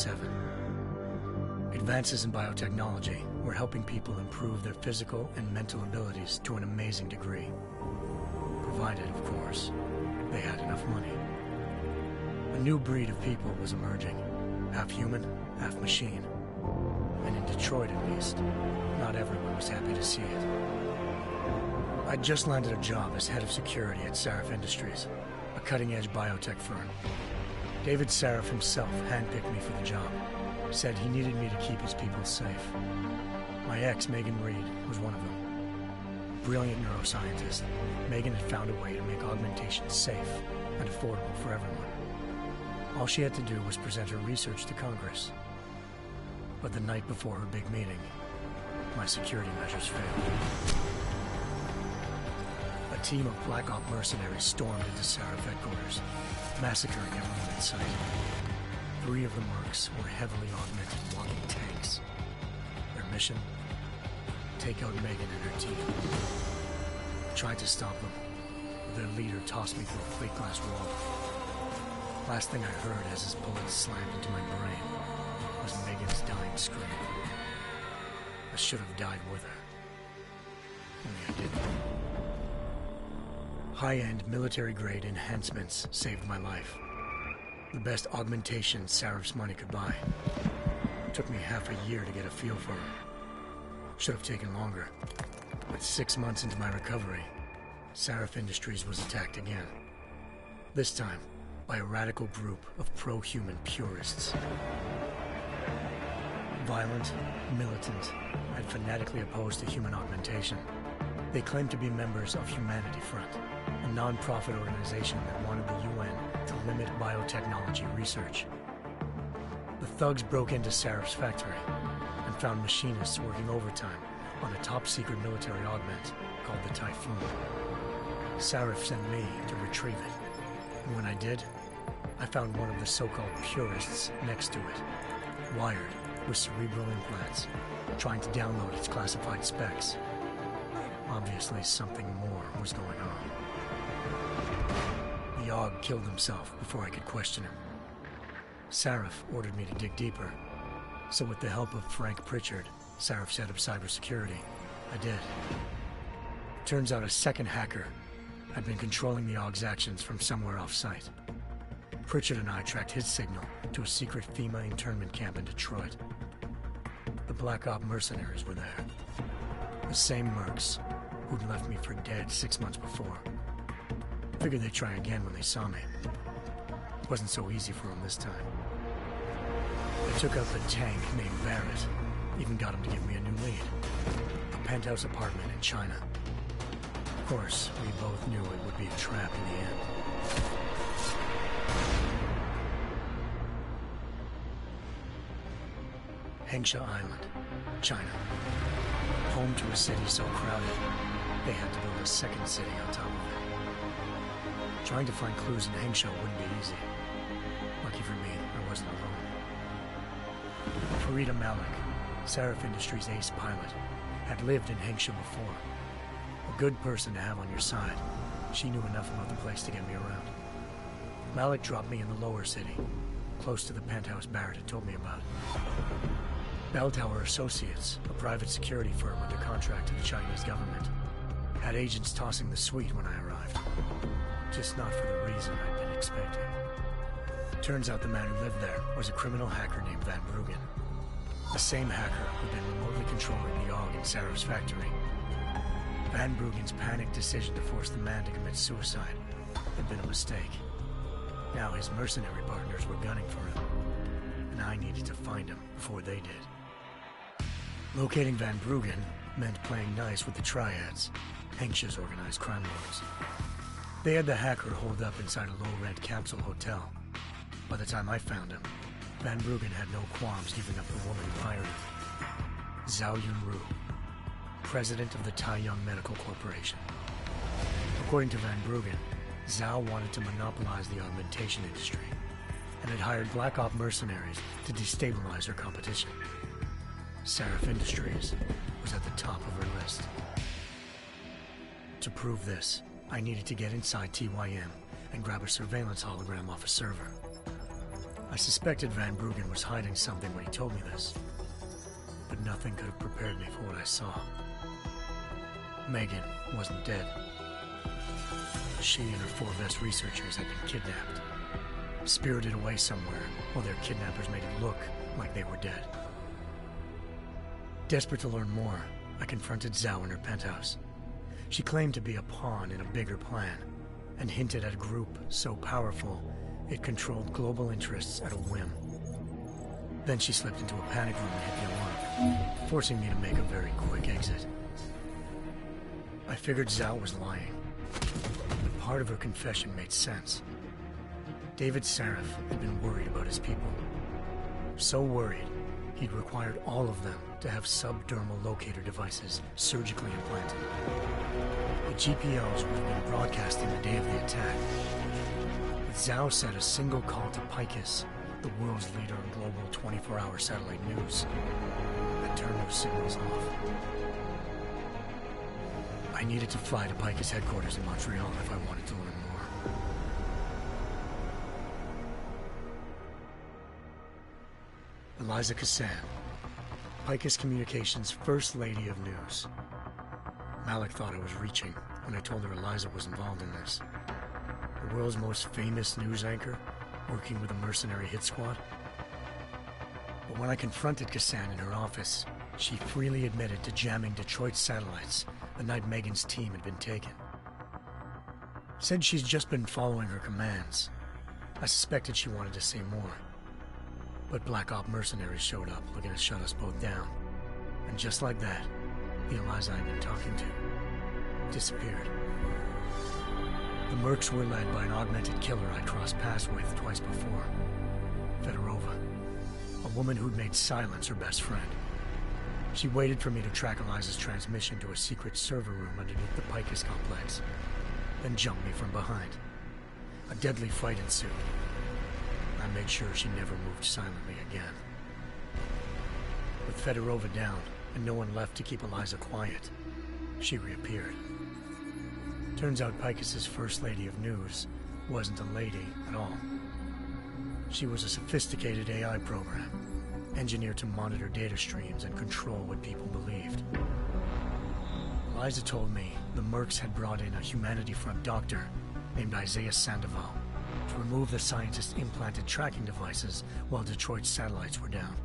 1997. Advances in biotechnology were helping people improve their physical and mental abilities to an amazing degree. Provided, of course, they had enough money. A new breed of people was emerging, half human, half machine. And in Detroit, at least, not everyone was happy to see it. I'd just landed a job as head of security at Sarif Industries, a cutting-edge biotech firm. David Sarif himself handpicked me for the job, said he needed me to keep his people safe. My ex, Megan Reed, was one of them. A brilliant neuroscientist, Megan had found a way to make augmentation safe and affordable for everyone. All she had to do was present her research to Congress. But the night before her big meeting, my security measures failed. A team of Black Op mercenaries stormed into Sarif headquarters, massacring everyone in sight. 3 of the mercs were heavily augmented walking tanks. Their mission? Take out Megan and her team. I tried to stop them, but their leader tossed me through a plate glass wall. Last thing I heard as his bullets slammed into my brain was Megan's dying scream. I should have died with her. Only I didn't. High-end military-grade enhancements saved my life. The best augmentation Sarif's money could buy. It took me half a year to get a feel for her. Should have taken longer. But 6 months into my recovery, Sarif Industries was attacked again. This time, by a radical group of pro-human purists. Violent, militant, and fanatically opposed to human augmentation. They claimed to be members of Humanity Front, a non-profit organization that wanted the UN to limit biotechnology research. The thugs broke into Sarif's factory and found machinists working overtime on a top-secret military augment called the Typhoon. Sarif sent me to retrieve it, and when I did, I found one of the so-called purists next to it, wired with cerebral implants, trying to download its classified specs. Obviously, something more was going on. The AUG killed himself before I could question him. Sarif ordered me to dig deeper, so with the help of Frank Pritchard, Sarif's head of cybersecurity, I did. Turns out a second hacker had been controlling the AUG's actions from somewhere off-site. Pritchard and I tracked his signal to a secret FEMA internment camp in Detroit. The Black Op mercenaries were there. The same mercs who'd left me for dead 6 months before. Figured they'd try again when they saw me. It wasn't so easy for them this time. I took out the tank named Barrett, even got him to give me a new lead. A penthouse apartment in China. Of course, we both knew it would be a trap in the end. Hengsha Island, China. Home to a city so crowded, they had to build a second city on top of it. Trying to find clues in Hengsha wouldn't be easy. Lucky for me, I wasn't alone. Farida Malik, Sarif Industries' ace pilot, had lived in Hengsha before. A good person to have on your side. She knew enough about the place to get me around. Malik dropped me in the lower city, close to the penthouse Barrett had told me about. Bell Tower Associates, a private security firm under contract to the Chinese government, had agents tossing the suite when I arrived. Just not for the reason I'd been expecting. Turns out the man who lived there was a criminal hacker named Van Bruggen. The same hacker who'd been remotely controlling the AUG in Sarif's factory. Van Bruggen's panicked decision to force the man to commit suicide had been a mistake. Now his mercenary partners were gunning for him, and I needed to find him before they did. Locating Van Bruggen meant playing nice with the Triads, Hengsha's organized crime lords. They had the hacker holed up inside a low-rent capsule hotel. By the time I found him, Van Bruggen had no qualms giving up the woman who hired him. Zhao Yunru, president of the Taiyang Medical Corporation. According to Van Bruggen, Zhao wanted to monopolize the augmentation industry and had hired Black Op mercenaries to destabilize her competition. Sarif Industries was at the top of her list. To prove this, I needed to get inside TYM and grab a surveillance hologram off a server. I suspected Van Bruggen was hiding something when he told me this, but nothing could have prepared me for what I saw. Megan wasn't dead. She and her 4 best researchers had been kidnapped, spirited away somewhere while their kidnappers made it look like they were dead. Desperate to learn more, I confronted Zhao in her penthouse. She claimed to be a pawn in a bigger plan, and hinted at a group so powerful it controlled global interests at a whim. Then she slipped into a panic room and hit the alarm, forcing me to make a very quick exit. I figured Zhao was lying, but part of her confession made sense. David Sarif had been worried about his people. So worried, he'd required all of them to have subdermal locator devices surgically implanted. The GPOs would have been broadcasting the day of the attack. But Zhao said a single call to Picus, the world's leader in global 24-hour satellite news, had turned those signals off. I needed to fly to Picus headquarters in Montreal if I wanted to learn more. Eliza Cassan, Picus Communications' First Lady of News. Malik thought I was reaching when I told her Eliza was involved in this. The world's most famous news anchor, working with a mercenary hit squad. But when I confronted Cassan in her office, she freely admitted to jamming Detroit's satellites the night Megan's team had been taken. Said she's just been following her commands. I suspected she wanted to say more. But Black Op mercenaries showed up looking to shut us both down. And just like that, the Eliza I'd been talking to disappeared. The Mercs were led by an augmented killer I crossed paths with twice before, Fedorova, a woman who'd made silence her best friend. She waited for me to track Eliza's transmission to a secret server room underneath the Picus complex, then jumped me from behind. A deadly fight ensued. I made sure she never moved silently again. With Fedorova down and no one left to keep Eliza quiet, she reappeared. Turns out Picus's First Lady of News wasn't a lady at all. She was a sophisticated AI program, engineered to monitor data streams and control what people believed. Eliza told me the Mercs had brought in a Humanity Front doctor named Isaiah Sandoval to remove the scientist's implanted tracking devices while Detroit's satellites were down.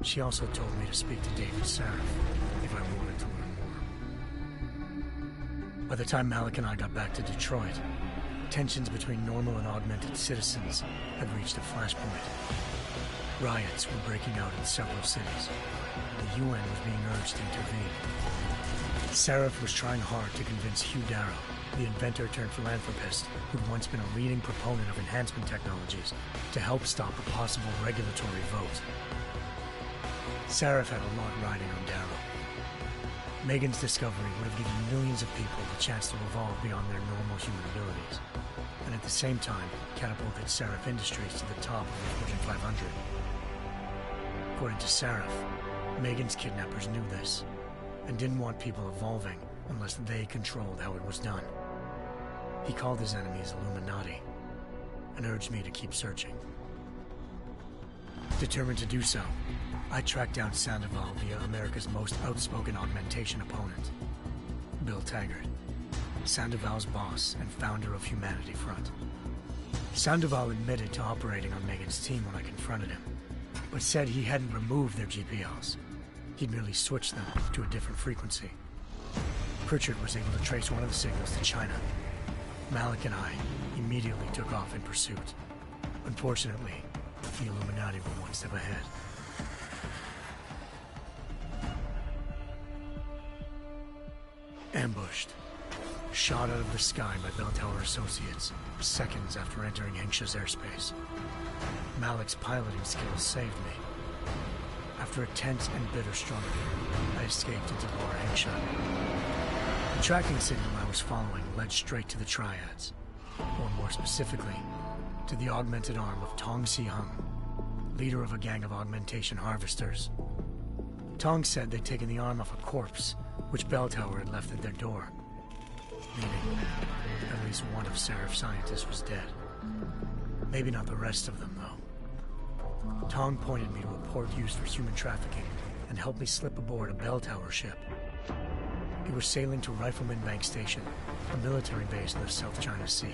She also told me to speak to David Sarif if I wanted to learn more. By the time Malik and I got back to Detroit, tensions between normal and augmented citizens had reached a flashpoint. Riots were breaking out in several cities. The UN was being urged to intervene. Sarif was trying hard to convince Hugh Darrow, the inventor-turned-philanthropist who'd once been a leading proponent of enhancement technologies, to help stop a possible regulatory vote. Sarif had a lot riding on Darrow. Megan's discovery would have given millions of people the chance to evolve beyond their normal human abilities, and at the same time catapulted Sarif Industries to the top of the Fortune 500. According to Sarif, Megan's kidnappers knew this, and didn't want people evolving unless they controlled how it was done. He called his enemies Illuminati, and urged me to keep searching. Determined to do so, I tracked down Sandoval via America's most outspoken augmentation opponent, Bill Taggart, Sandoval's boss and founder of Humanity Front. Sandoval admitted to operating on Megan's team when I confronted him, but said he hadn't removed their GPLs. He'd merely switched them to a different frequency. Pritchard was able to trace one of the signals to China. Malik and I immediately took off in pursuit. Unfortunately, the Illuminati were one step ahead. Ambushed. Shot out of the sky by Bell Tower Associates, seconds after entering Hengsha's airspace. Malik's piloting skills saved me. After a tense and bitter struggle, I escaped into Lower Hengsha. The tracking signal I was following led straight to the Triads, or more specifically, to the augmented arm of Tong Si-hung, leader of a gang of augmentation harvesters. Tong said they'd taken the arm off a corpse, which Bell Tower had left at their door, meaning at least one of Sarif's scientists was dead. Maybe not the rest of them, though. Tong pointed me to a port used for human trafficking and helped me slip aboard a bell tower ship. It was sailing to Rifleman Bank Station, a military base in the South China Sea.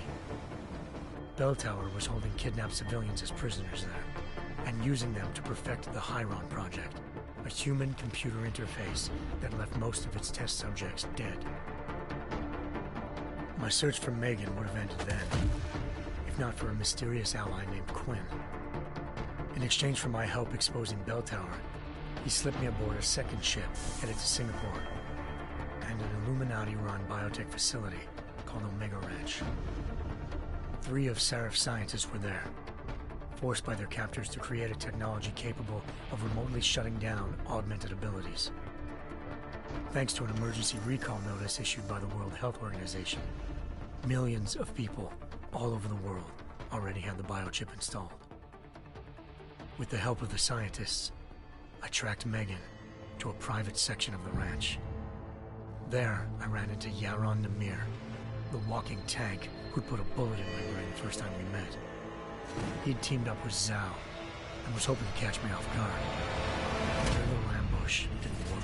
Bell Tower was holding kidnapped civilians as prisoners there, and using them to perfect the Hyron Project, a human-computer interface that left most of its test subjects dead. My search for Megan would have ended then, if not for a mysterious ally named Quinn. In exchange for my help exposing Bell Tower, he slipped me aboard a second ship headed to Singapore and an Illuminati-run biotech facility called Omega Ranch. 3 of Serif's scientists were there, forced by their captors to create a technology capable of remotely shutting down augmented abilities. Thanks to an emergency recall notice issued by the World Health Organization, millions of people all over the world already had the biochip installed. With the help of the scientists, I tracked Megan to a private section of the ranch. There, I ran into Yaron Namir, the walking tank who'd put a bullet in my brain the first time we met. He'd teamed up with Zhao and was hoping to catch me off guard. Their little ambush didn't work.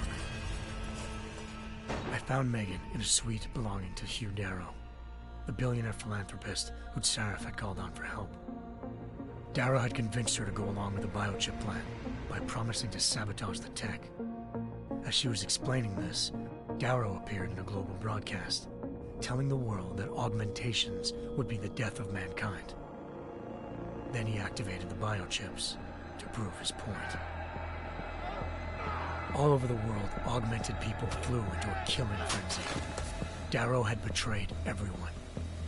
I found Megan in a suite belonging to Hugh Darrow, the billionaire philanthropist who'd Serif had called on for help. Darrow had convinced her to go along with the biochip plan by promising to sabotage the tech. As she was explaining this, Darrow appeared in a global broadcast, telling the world that augmentations would be the death of mankind. Then he activated the biochips to prove his point. All over the world, augmented people flew into a killing frenzy. Darrow had betrayed everyone,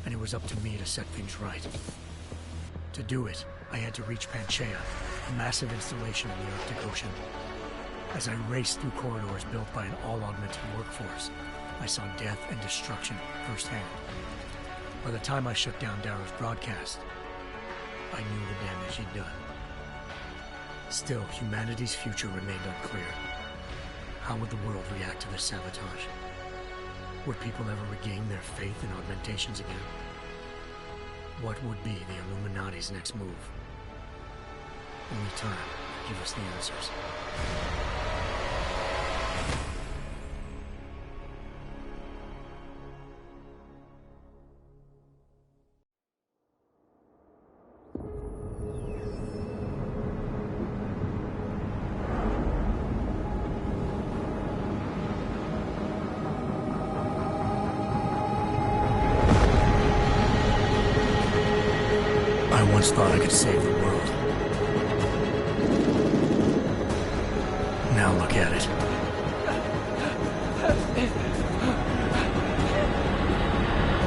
and it was up to me to set things right. To do it, I had to reach Panchaea, a massive installation in the Arctic Ocean. As I raced through corridors built by an all-augmented workforce, I saw death and destruction firsthand. By the time I shut down Darrow's broadcast, I knew the damage he'd done. Still, humanity's future remained unclear. How would the world react to this sabotage? Would people ever regain their faith in augmentations again? What would be the Illuminati's next move? Only time could give us the answers. I once thought I could save the world. Now look at it.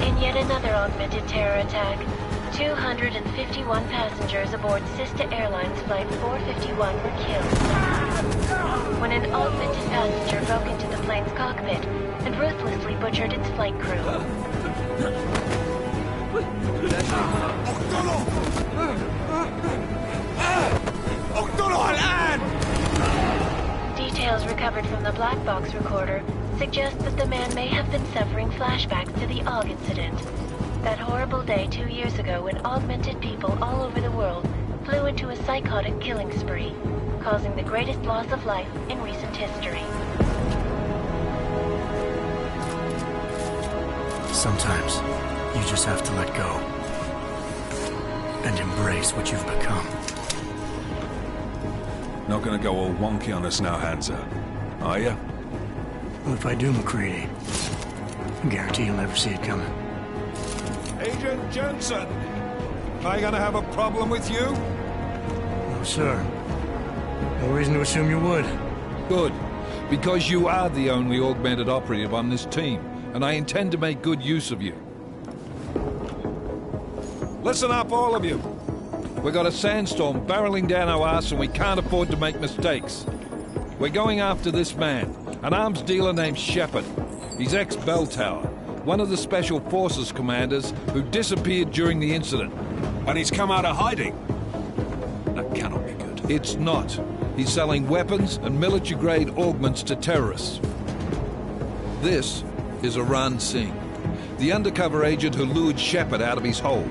In yet another augmented terror attack, 251 passengers aboard Sister Airlines Flight 451 were killed when an augmented passenger broke into the plane's cockpit and ruthlessly butchered its flight crew. Details recovered from the black box recorder suggest that the man may have been suffering flashbacks to the AUG incident. That horrible day 2 years ago when augmented people all over the world flew into a psychotic killing spree, causing the greatest loss of life in recent history. Sometimes, you just have to let go and embrace what you've become. Not gonna go all wonky on us now, Hansa, are ya? Well, if I do, McCready, I guarantee you'll never see it coming. Agent Jensen! Am I gonna have a problem with you? No, sir. No reason to assume you would. Good. Because you are the only augmented operative on this team, and I intend to make good use of you. Listen up, all of you. We got a sandstorm barreling down our arse and we can't afford to make mistakes. We're going after this man, an arms dealer named Shepard. He's ex-Bell Tower, one of the Special Forces commanders who disappeared during the incident. And he's come out of hiding. That cannot be good. It's not. He's selling weapons and military-grade augments to terrorists. This is Aran Singh, the undercover agent who lured Shepard out of his hole.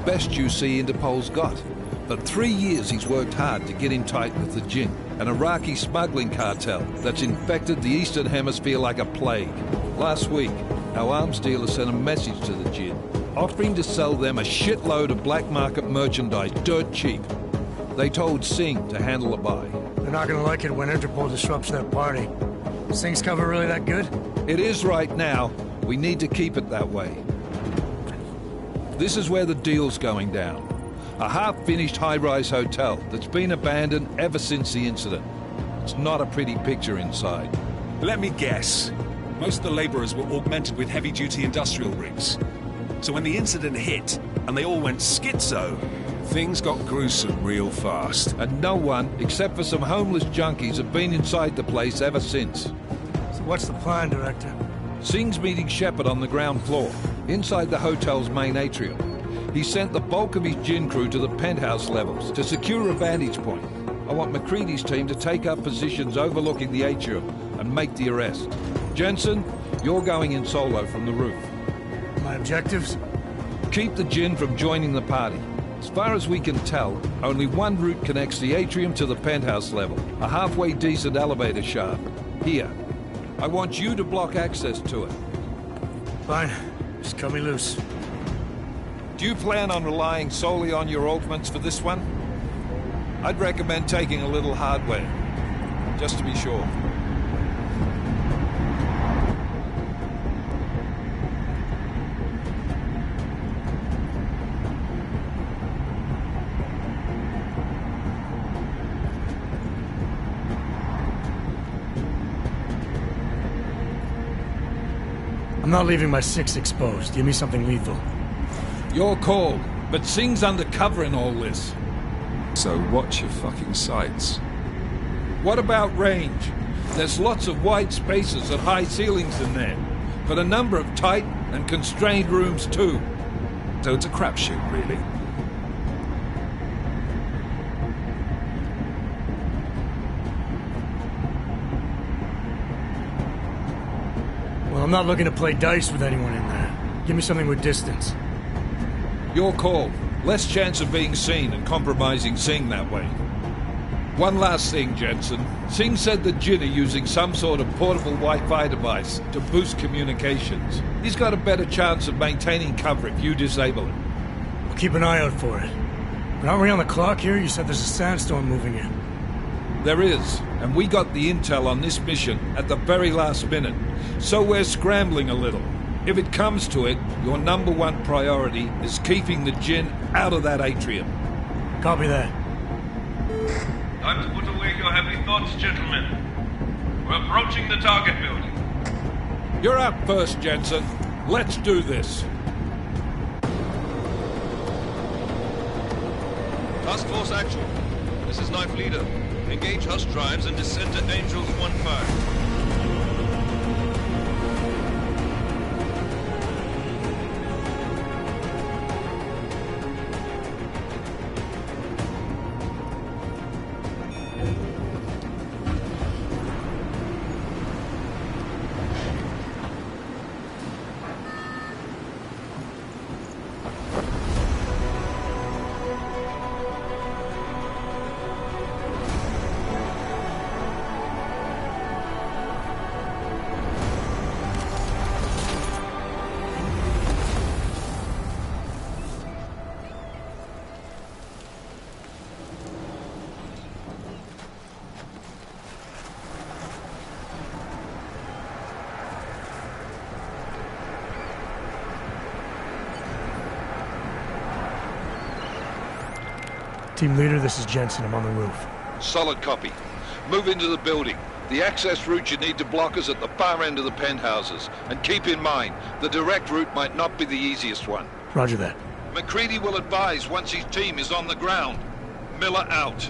Best you see Interpol's got. For 3 years he's worked hard to get in tight with the Jinn, an Iraqi smuggling cartel that's infected the Eastern Hemisphere like a plague. Last week, our arms dealer sent a message to the Jinn, offering to sell them a shitload of black market merchandise dirt cheap. They told Singh to handle the buy. They're not gonna like it when Interpol disrupts their party. Singh's cover really that good? It is right now. We need to keep it that way. This is where the deal's going down. A half-finished high-rise hotel that's been abandoned ever since the incident. It's not a pretty picture inside. Let me guess. Most of the laborers were augmented with heavy-duty industrial rigs. So when the incident hit, and they all went schizo, things got gruesome real fast. And no one, except for some homeless junkies, have been inside the place ever since. So what's the plan, Director? Singh's meeting Shepard on the ground floor, inside the hotel's main atrium. He sent the bulk of his Jinn crew to the penthouse levels to secure a vantage point. I want McCready's team to take up positions overlooking the atrium and make the arrest. Jensen, you're going in solo from the roof. My objectives? Keep the Jinn from joining the party. As far as we can tell, only one route connects the atrium to the penthouse level, a halfway decent elevator shaft. Here. I want you to block access to it. Fine. Just cut me loose. Do you plan on relying solely on your augments for this one? I'd recommend taking a little hardware, just to be sure. I'm not leaving my six exposed. Give me something lethal. Your call, but Singh's undercover in all this. So watch your fucking sights. What about range? There's lots of wide spaces and high ceilings in there, but a number of tight and constrained rooms too. So it's a crapshoot, really. Well, I'm not looking to play dice with anyone in there. Give me something with distance. Your call. Less chance of being seen and compromising Singh that way. One last thing, Jensen. Singh said the Jinn are using some sort of portable Wi-Fi device to boost communications. He's got a better chance of maintaining cover if you disable it. I'll keep an eye out for it. But aren't we on the clock here? You said there's a sandstorm moving in. There is, and we got the intel on this mission at the very last minute, so we're scrambling a little. If it comes to it, your number one priority is keeping the Jinn out of that atrium. Copy that. Time to put away your heavy thoughts, gentlemen. We're approaching the target building. You're up first, Jensen. Let's do this. Task Force action. This is Knife Leader. Engage Hush drives and descend to Angels 1-5. Team leader, this is Jensen. I'm on the roof. Solid copy. Move into the building. The access route you need to block is at the far end of the penthouses. And keep in mind, the direct route might not be the easiest one. Roger that. McCready will advise once his team is on the ground. Miller out.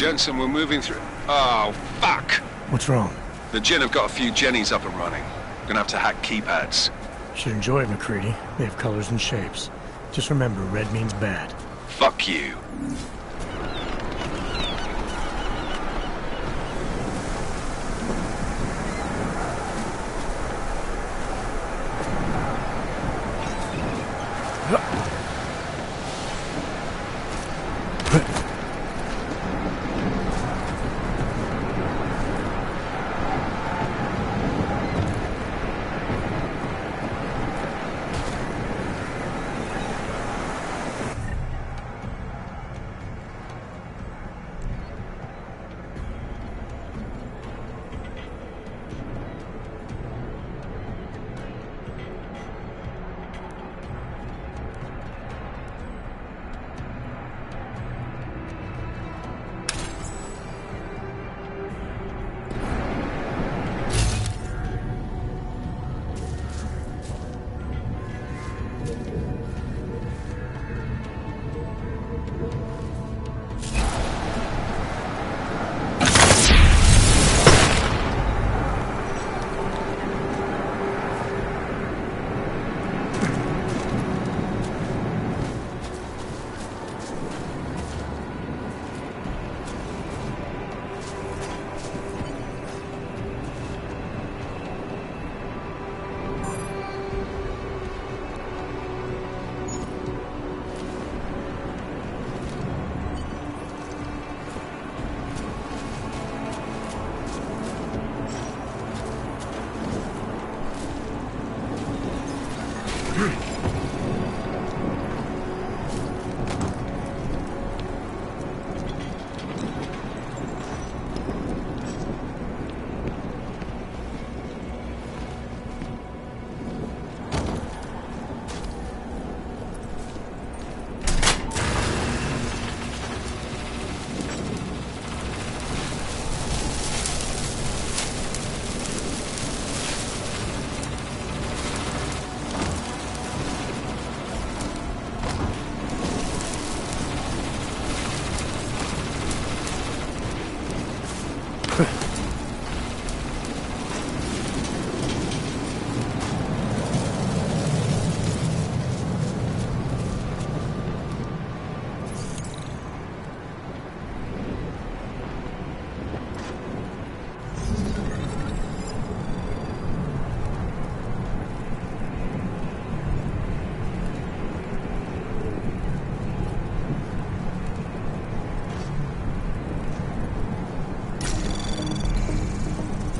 Jensen, we're moving through... Oh, fuck! What's wrong? The Gen have got a few Jennies up and running. Gonna have to hack keypads. Should enjoy it, McCready. They have colors and shapes. Just remember, red means bad. Fuck you.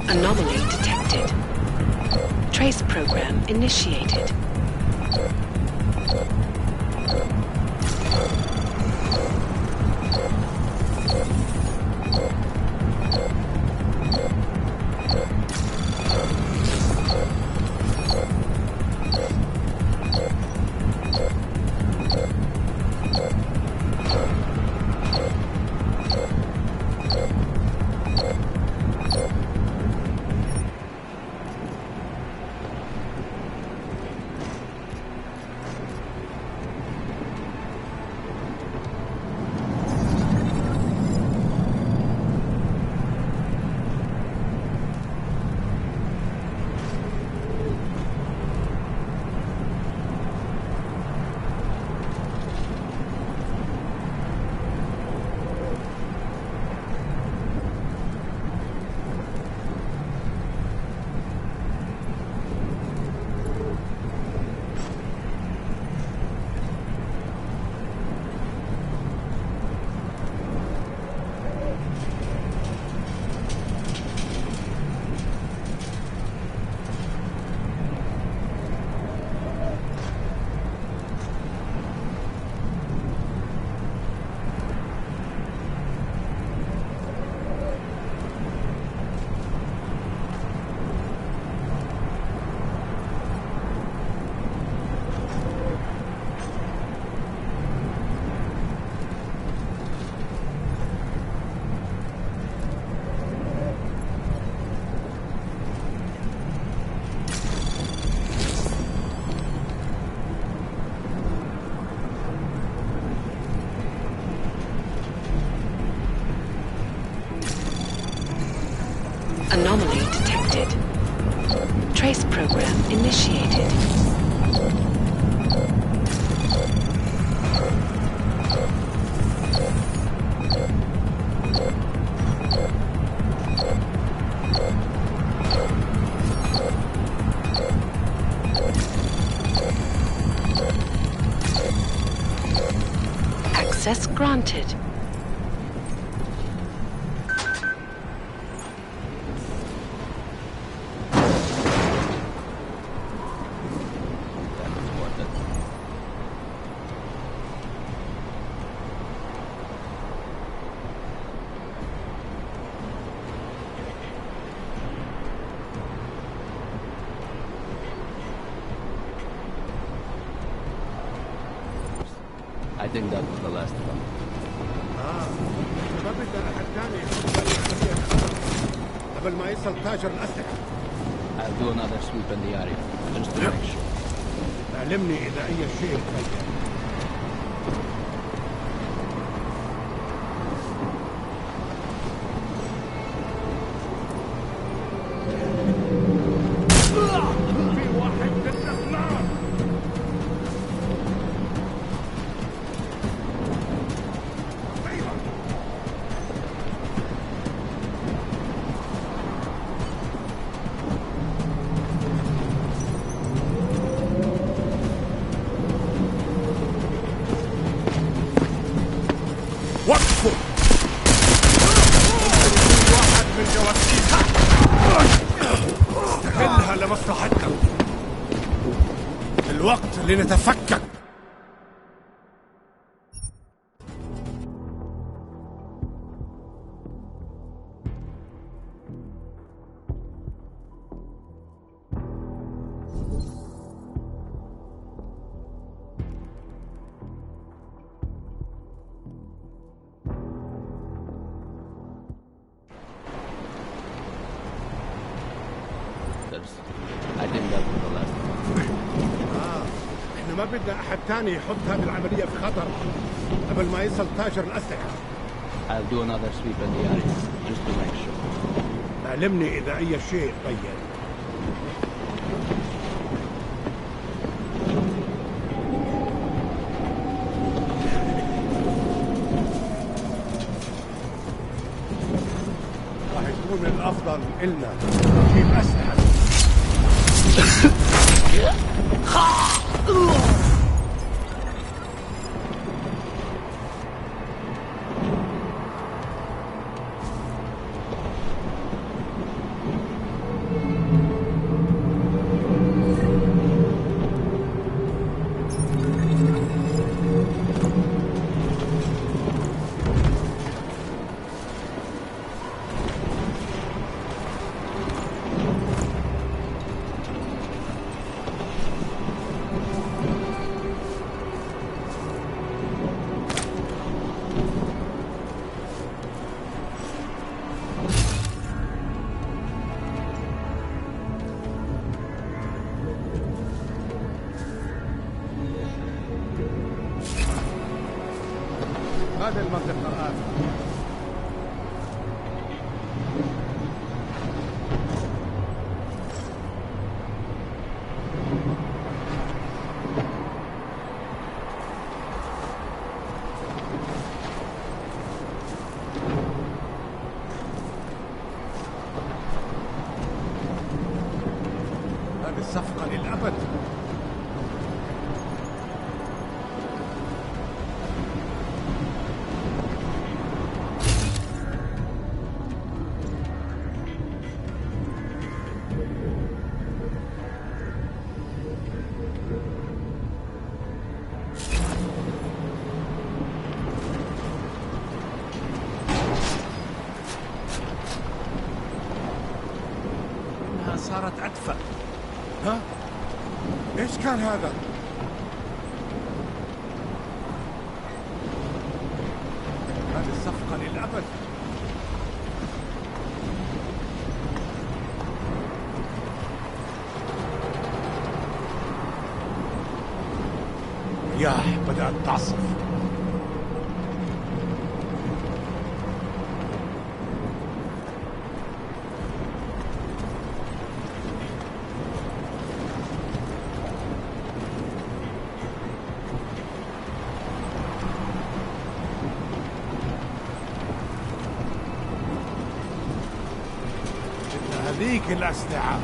Anomaly detected. Trace program initiated. Anomaly detected. Trace program initiated. Access granted. I think that was the last one. ما بدنا أحد ثاني قبل ما يصل تاجر الأسلحة. I'll do another sweep in the area, just to make sure. علمني إذا أي شيء تغير. وقفوا! واحد من جواسيسها استغلها لمصلحتنا. الوقت لنتفكك. I think that was the last one. احنا ما بدنا احد ثاني يحط هذه العملية في خطر قبل ما يصل تاجر الأسلحة. I'll do another sweep in the area, just to make sure. علمني إذا أي شيء تغير. راح يكون من الأفضل إلنا نجيب أسلحة. هذه المنطقة الآن. هذه الصفقة للأبد. صارت أدفأ. ها؟ إيش كان هذا؟ هذه الصفقة للأبد. رياح بدأت تعصف. هذيك الأسلحة.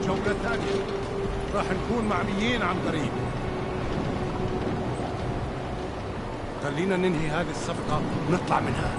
جولة ثانية راح نكون معميين عن قريب. خلينا ننهي هذه الصفقة ونطلع منها.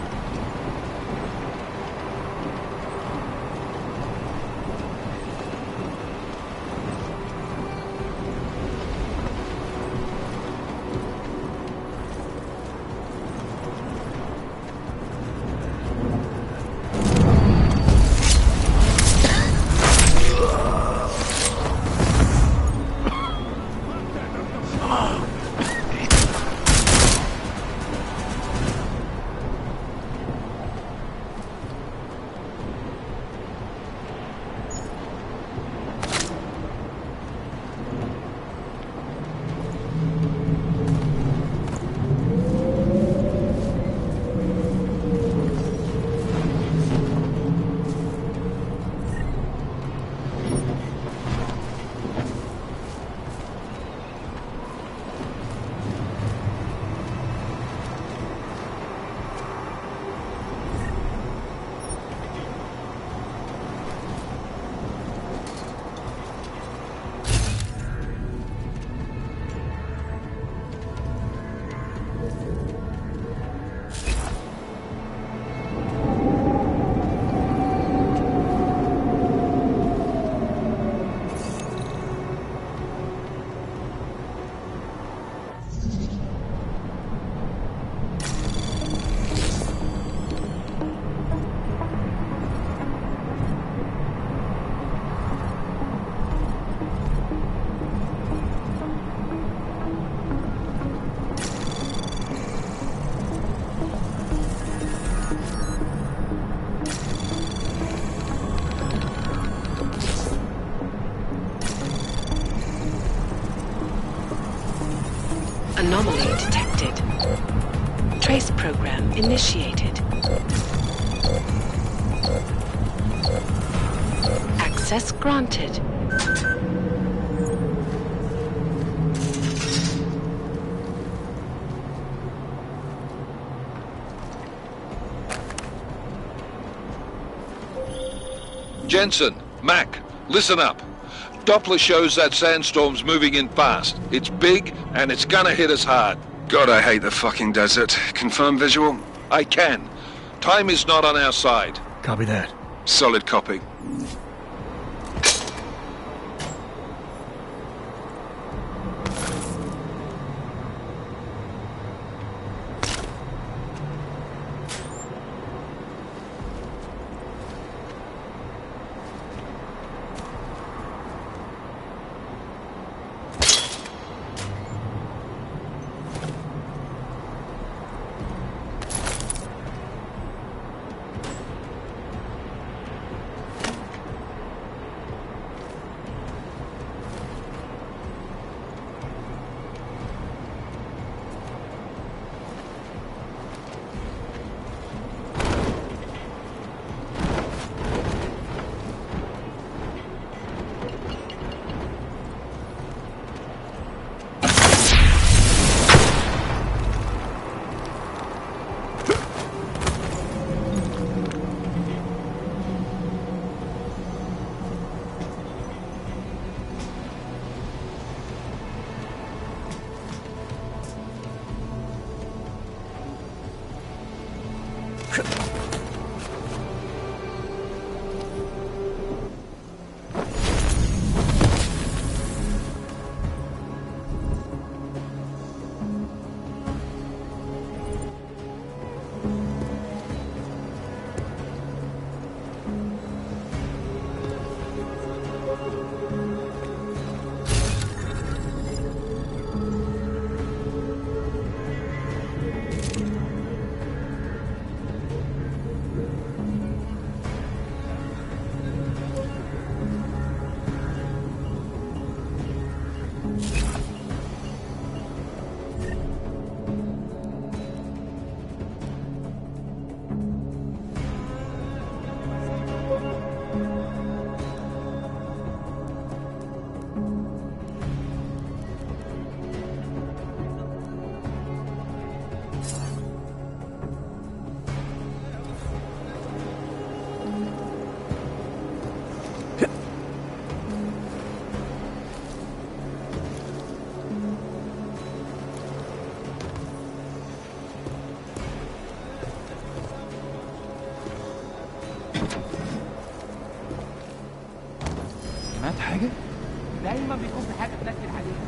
Anomaly detected. Trace program initiated. Access granted. Jensen, Mac, listen up. Doppler shows that sandstorm's moving in fast. It's big, and it's gonna hit us hard. God, I hate the fucking desert. Confirm visual? I can. Time is not on our side. Copy that. Solid copy. سمعت حاجة؟ دايما بيكون في حاجة تنكد عليها.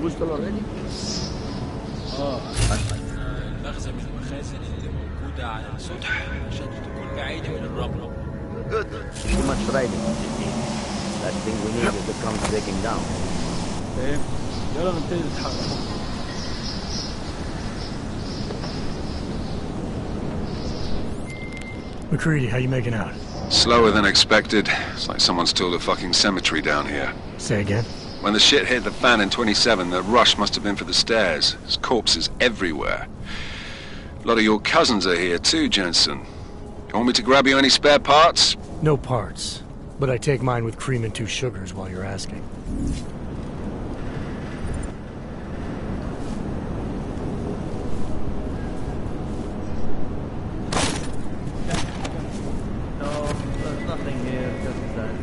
booster already? المخزن من المخازن اللي موجودة على السطح عشان تكون بعيدة من الرملة. Good. Too much riding. Last thing we need is to come breaking down. فاهم؟ يلا نبتدي نتحرك. McCready, how you making out? Slower than expected. It's like someone's tilled a fucking cemetery down here. Say again? When the shit hit the fan in 27, the rush must have been for the stairs. There's corpses everywhere. A lot of your cousins are here too, Jensen. You want me to grab you any spare parts? No parts. But I take mine with cream and 2 sugars while you're asking. No, there's nothing here, just that.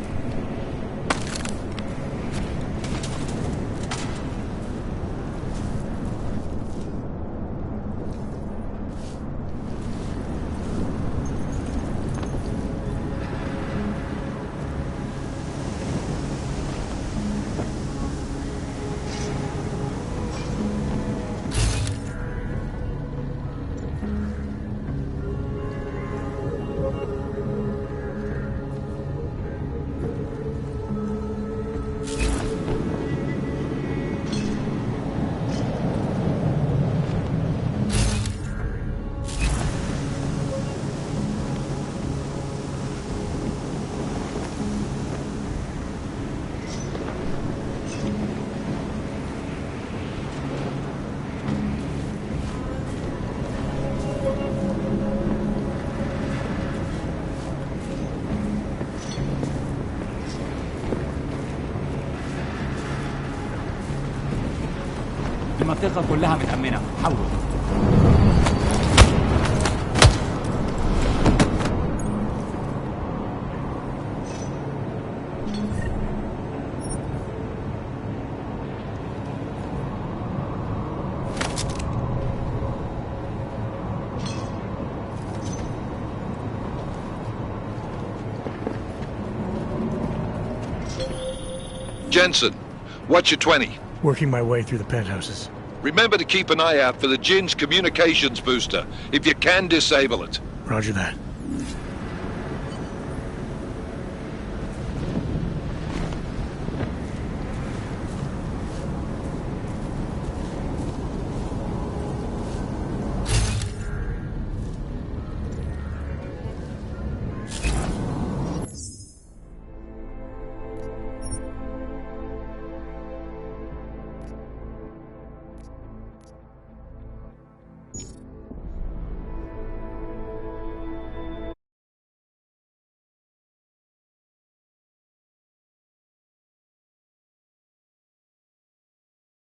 المنطقة كلها متأمنة. حول. Jensen, what's your 20? Working my way through the penthouses. Remember to keep an eye out for the Jin's communications booster. If you can, disable it. Roger that.